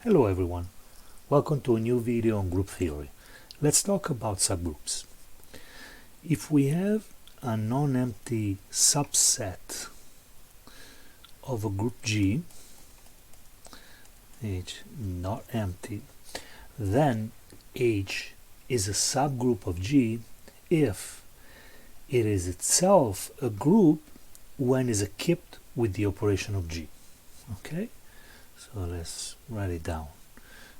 Hello everyone, welcome to a new video on group theory. Let's talk about subgroups. If we have a non-empty subset of a group G, H not empty, then H is a subgroup of G if it is itself a group when is equipped with the operation of G. Okay? So let's write it down.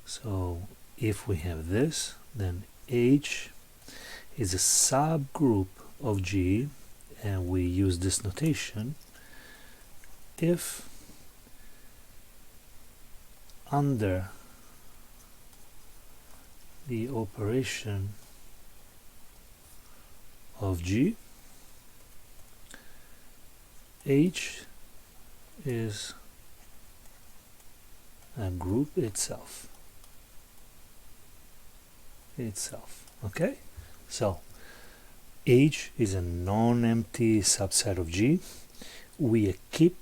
So if we have this, then H is a subgroup of G, and we use this notation if under the operation of G, H is a group itself. Okay, so H is a non-empty subset of G. We keep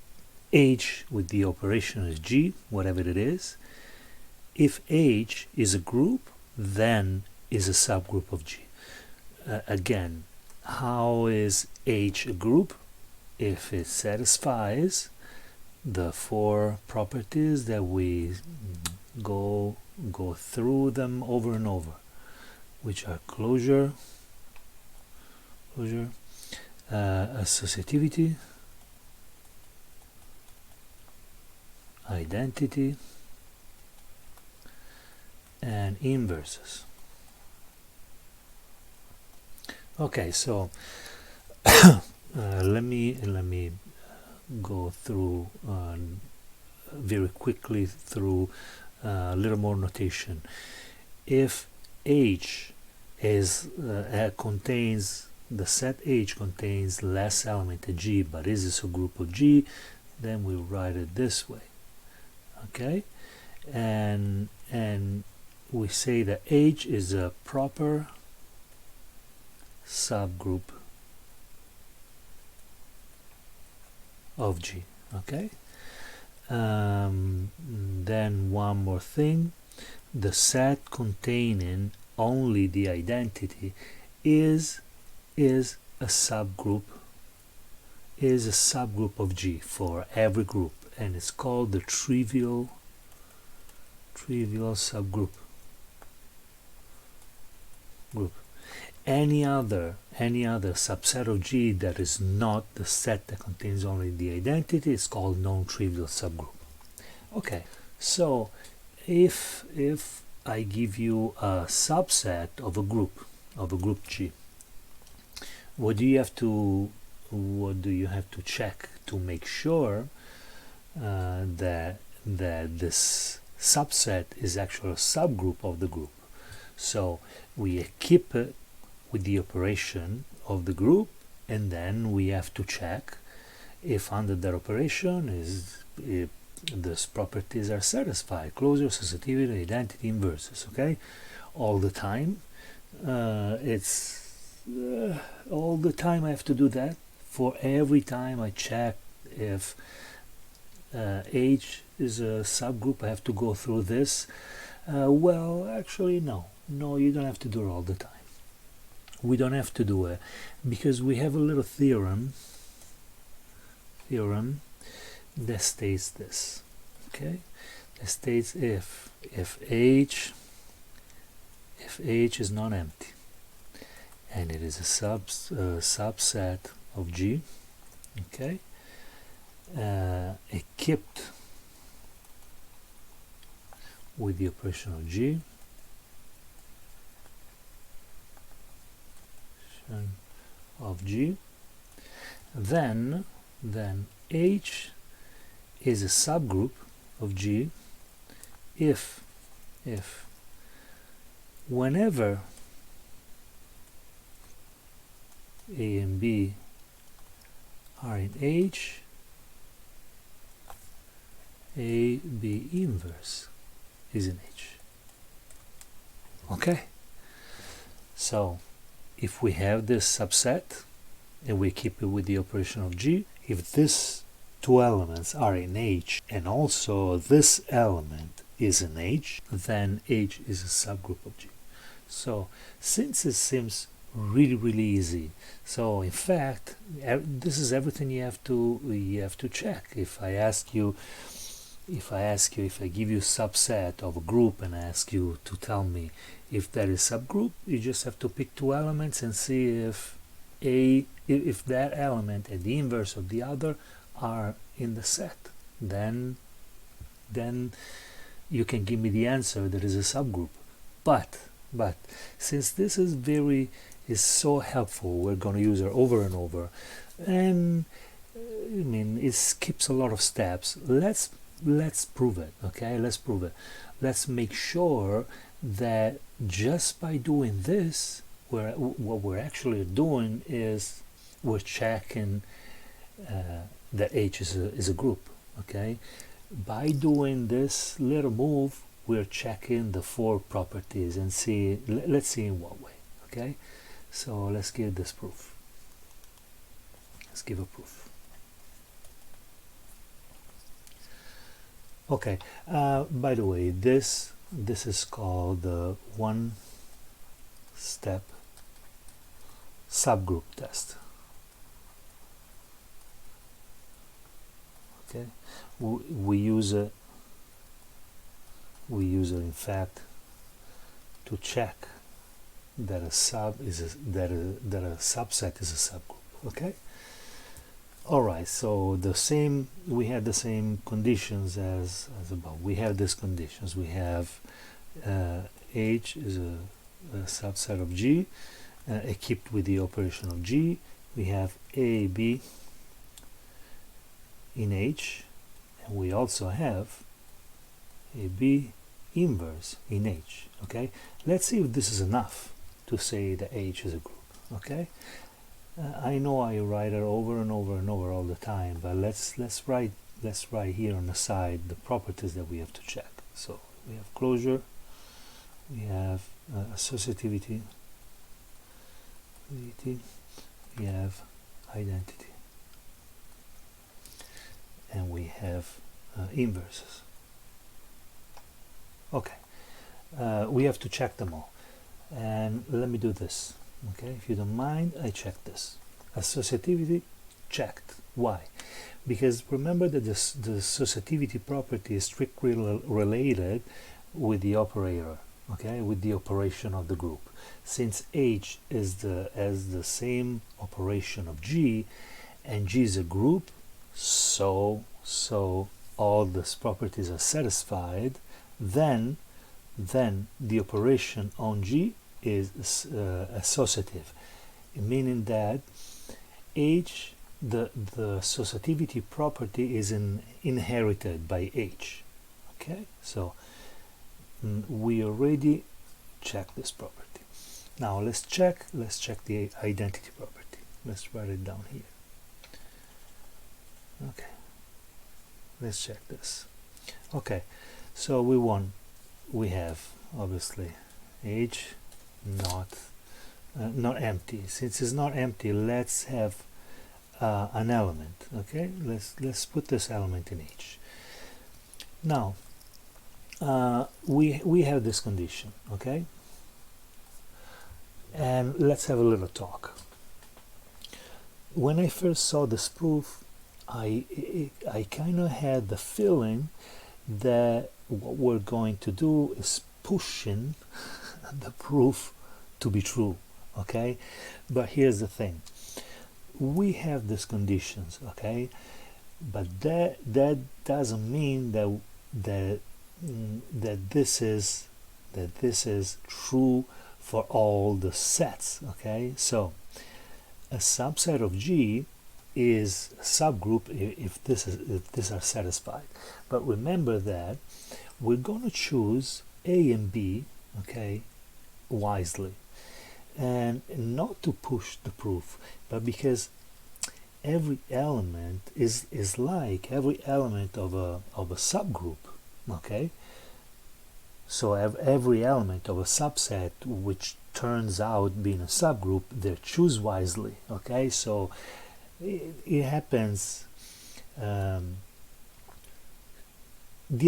H with the operation as G, whatever it is. If H is a group, then is a subgroup of G. Again, how is H a group? If it satisfies the four properties that we go through them over and over, which are closure, associativity, identity, and inverses. Okay, so let me go through very quickly through a little more notation. If H is contains the set H contains less element than G, but is this a group of G, then we write it this way. Okay, and we say that H is a proper subgroup of G. Okay, then one more thing, the set containing only the identity is a subgroup of G for every group, and it's called the trivial subgroup. Any other subset of G that is not the set that contains only the identity is called non-trivial subgroup. Okay, so if I give you a subset of a group G, what do you have to check to make sure that this subset is actually a subgroup of the group? So we keep it with the operation of the group, and then we have to check if under that operation if these properties are satisfied: closure, associativity, identity, inverses. Okay, all the time. All the time I have to do that. For every time I check if H is a subgroup, I have to go through this. Well, actually, no, you don't have to do it all the time. We don't have to do it because we have a little theorem that states this. Okay, that states if H is not empty and it is a subset of G, okay, equipped with the operation of G, then H is a subgroup of G if whenever A and B are in H, A, B inverse is in H. Okay, so if we have this subset and we keep it with the operation of G, if these two elements are in H and also this element is an H, then H is a subgroup of G. So since it seems really easy, so in fact this is everything you have to check. If I give you a subset of a group and I ask you to tell me if that is subgroup, you just have to pick two elements and see if that element and the inverse of the other are in the set. Then you can give me the answer that is a subgroup. But since this is so helpful, we're going to use it over and over, and I mean it skips a lot of steps. Let's prove it. Okay, let's prove it. Let's make sure that just by doing this, what we're actually doing is we're checking that H is a group. Okay, by doing this little move, we're checking the four properties and let's see in what way. Okay, so let's give this proof. Let's give a proof. Okay, by the way, this is called the One-Step Subgroup Test. Okay, we use it in fact to check that a subset is a subgroup. Okay. All right. So we had the same conditions as above. We have these conditions. We have H is a subset of G, equipped with the operation of G. We have A, B in H, and we also have a B inverse in H. Okay, let's see if this is enough to say that H is a group. Okay, I know I write it over and over and over all the time, but let's write here on the side the properties that we have to check. So we have closure, we have associativity, we have identity, and we have inverses. Okay, we have to check them all, and let me do this. Okay, if you don't mind, I check this. Associativity checked. Why? Because remember that the associativity property is strictly related with the operator. Okay, with the operation of the group. Since H has the same operation of G, and G is a group, so all these properties are satisfied. Then the operation on G is associative, meaning that H, the associativity property is inherited by H. Okay, so we already checked this property. Now let's check the identity property. Let's write it down here. Okay, let's check this. Okay, so we have obviously H not empty. Since it's not empty, let's have an element. Okay, let's put this element in H. Now we have this condition. Okay, and let's have a little talk. When I first saw this proof, I kind of had the feeling that what we're going to do is pushing the proof to be true. Okay, but here's the thing: we have these conditions. Okay, but that doesn't mean that this is true for all the sets. Okay, so a subset of G is a subgroup if these are satisfied. But remember that we're going to choose A and B, okay, wisely, and not to push the proof, but because every element is like every element of a subgroup. Okay, so every element of a subset which turns out being a subgroup, they choose wisely. Okay, so it happens. The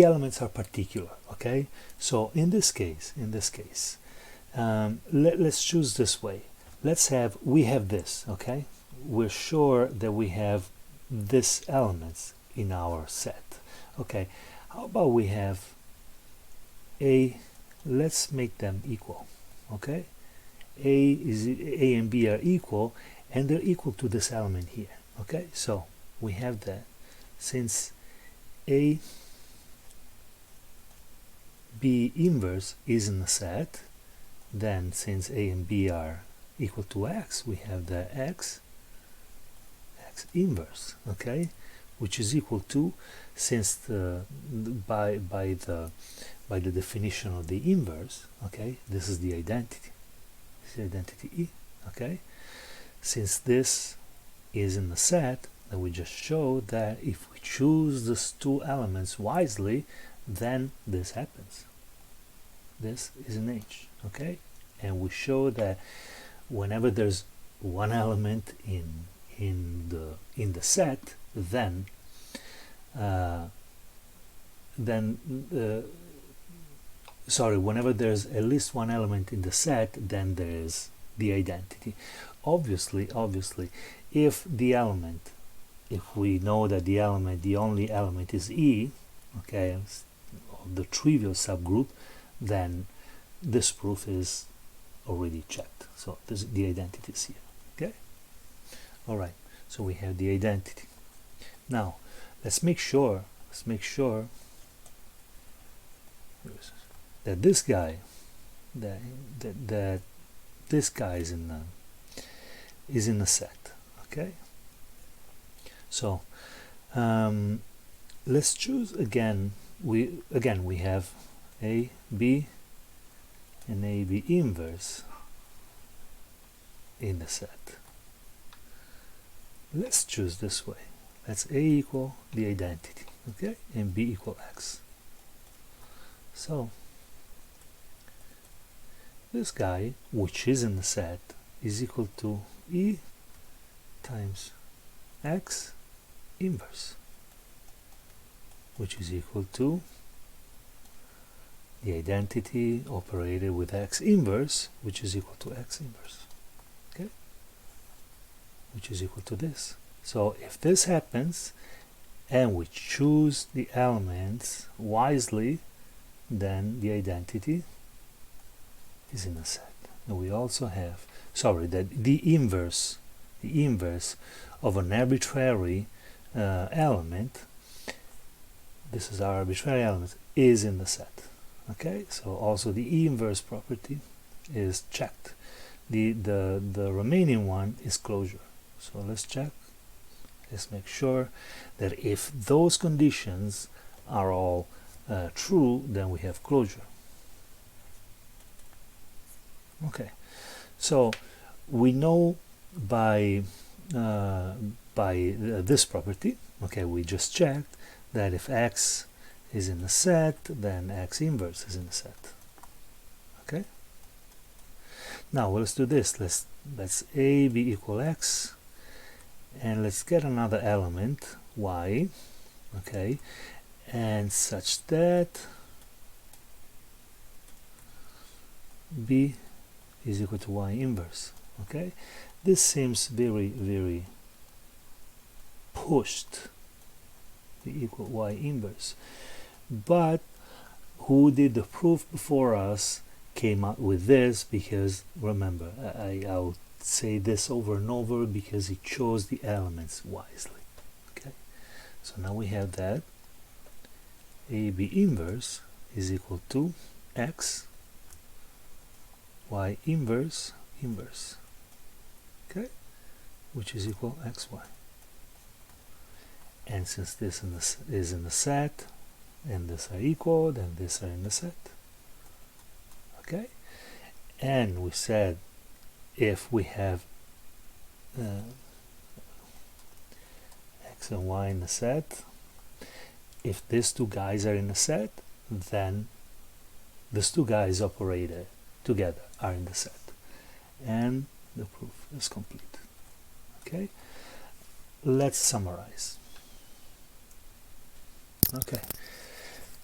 elements are particular. Okay, so in this case, let's choose this way. We have this, okay? We're sure that we have this elements in our set. Okay, how about we have let's make them equal, okay? A and B are equal, and they're equal to this element here, okay? So we have that since A B inverse is in the set, then since A and B are equal to X, we have the X inverse, okay, which is equal to, since by the definition of the inverse, okay, this is the identity. This is identity E, okay. Since this is in the set, then we just showed that if we choose these two elements wisely, then this happens. This is an H, okay, and we show that whenever there's one element in the set, then whenever there's at least one element in the set, then there's the identity. Obviously, if we know that the only element is E, okay, of the trivial subgroup, then this proof is already checked. So the identity is here, okay? All right, so we have the identity. Now, let's make sure that this guy, that this guy is in the set, okay? So let's choose again. We have A, B, and A, B inverse in the set. Let's choose this way. Let's A equal the identity, okay, and B equal X. So this guy, which is in the set, is equal to E times X inverse, which is equal to the identity operated with X inverse, which is equal to X inverse, okay, which is equal to this. So if this happens and we choose the elements wisely, then the identity is in the set. And we also have, that the inverse of an arbitrary element, this is our arbitrary element, is in the set. Okay, so also the E inverse property is checked. The remaining one is closure. So let's check. Let's make sure that if those conditions are all true, then we have closure. Okay, so we know by this property, okay, we just checked that if X is in the set, then X inverse is in the set. Okay, now let's do this. Let's A be equal X, and let's get another element Y, okay, and such that B is equal to Y inverse. Okay, this seems very pushed, B equal Y inverse, but who did the proof before us came up with this, because remember, I'll say this over and over, because he chose the elements wisely. Okay, so now we have that AB inverse is equal to X Y inverse, okay, which is equal XY. And since this is in the set, and this are equal, then this are in the set. Okay, and we said if we have X and Y in the set, if these two guys are in the set, then these two guys operated together are in the set, and the proof is complete. Okay, let's summarize. Okay,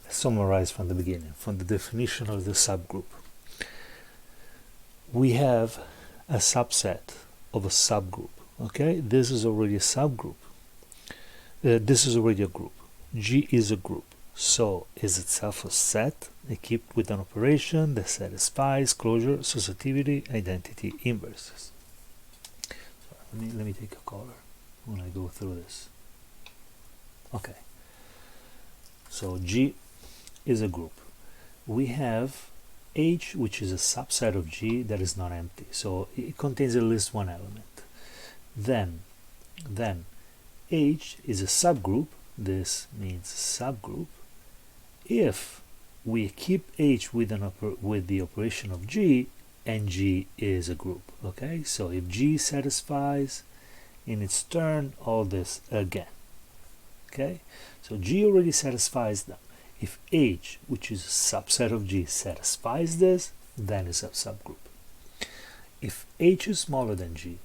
summarize from the beginning, from the definition of the subgroup. We have a subset of a subgroup. Okay, this is already a subgroup. This is already a group. G is a group, so is itself a set equipped with an operation that satisfies closure, associativity, identity, inverses. So let me take a color when I go through this. Okay, so G is a group. We have H, which is a subset of G that is not empty, so it contains at least one element. Then H is a subgroup. This means subgroup if we keep H with the operation of G, and G is a group. Okay, so if G satisfies in its turn all this again. Okay, so G already satisfies them. If H, which is a subset of G, satisfies this, then it's a subgroup. If H is smaller than G,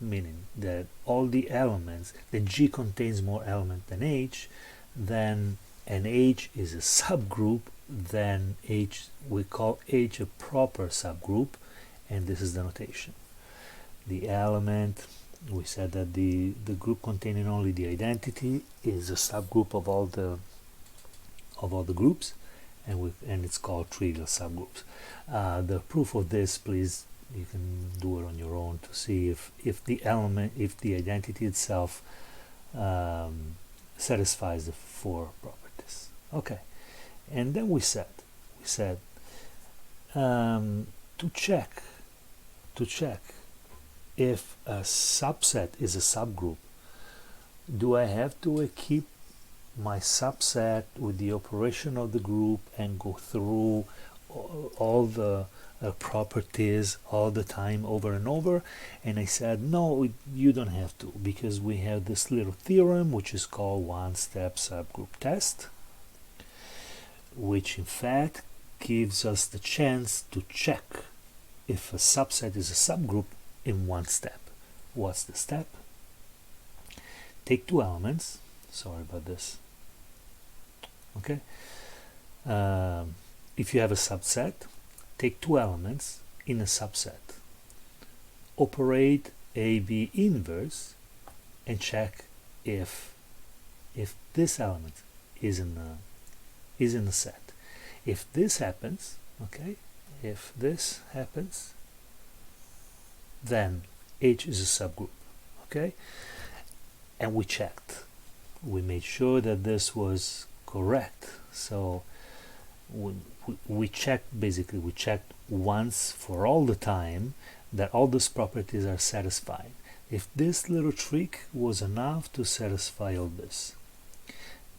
meaning that all the elements, that G contains more elements than H, then and H is a subgroup, then H, we call H a proper subgroup, and this is the notation. The element, we said that the group containing only the identity is a subgroup of all the groups, and it's called trivial subgroups. The proof of this, please, you can do it on your own to see if the identity itself satisfies the four properties. Okay, and then we said to check if a subset is a subgroup, do I have to equip my subset with the operation of the group and go through all the properties all the time over and over? And I said, no, you don't have to, because we have this little theorem which is called One-Step Subgroup Test, which in fact gives us the chance to check if a subset is a subgroup in one step. What's the step? Take two elements, sorry about this, okay, if you have a subset, take two elements in a subset, operate AB inverse, and check if this element is in a set. If this happens, okay, if this happens, then H is a subgroup, okay, and we checked. We made sure that this was correct. So we checked, basically we checked once for all the time that all these properties are satisfied. If this little trick was enough to satisfy all this,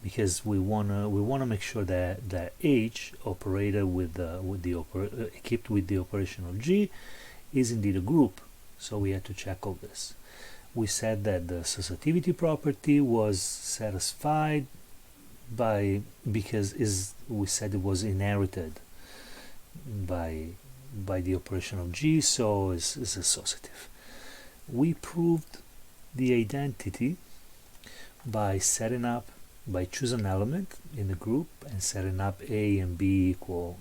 because we wanna make sure that H operated equipped with the operation of G is indeed a group. So we had to check all this. We said that the associativity property was satisfied because we said it was inherited by the operation of G, so it's associative. We proved the identity by choosing an element in the group and setting up A and B equal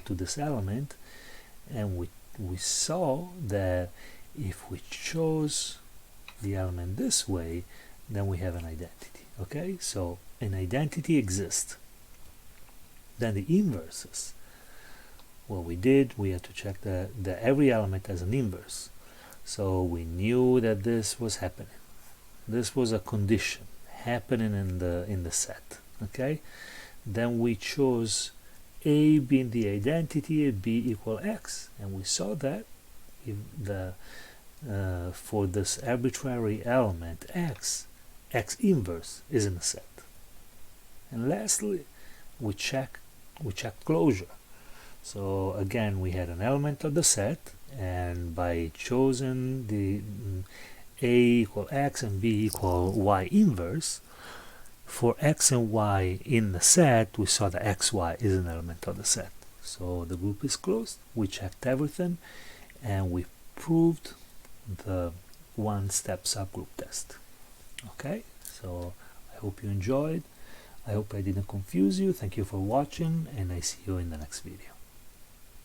to this element, and we saw that if we chose the element this way, then we have an identity. Okay, so an identity exists. Then the inverses, what we did, we had to check that every element has an inverse. So we knew that this was happening. This was a condition happening in the set. Okay, then we chose A being the identity and B equal X, and we saw that if for this arbitrary element X inverse is in the set. And lastly, we checked closure. So again, we had an element of the set, and by choosing the A equal X and B equal Y inverse, for X and Y in the set, we saw that XY is an element of the set. So the group is closed. We checked everything, and we proved the one-step subgroup test. Okay, so I hope you enjoyed. I hope I didn't confuse you. Thank you for watching, and I see you in the next video.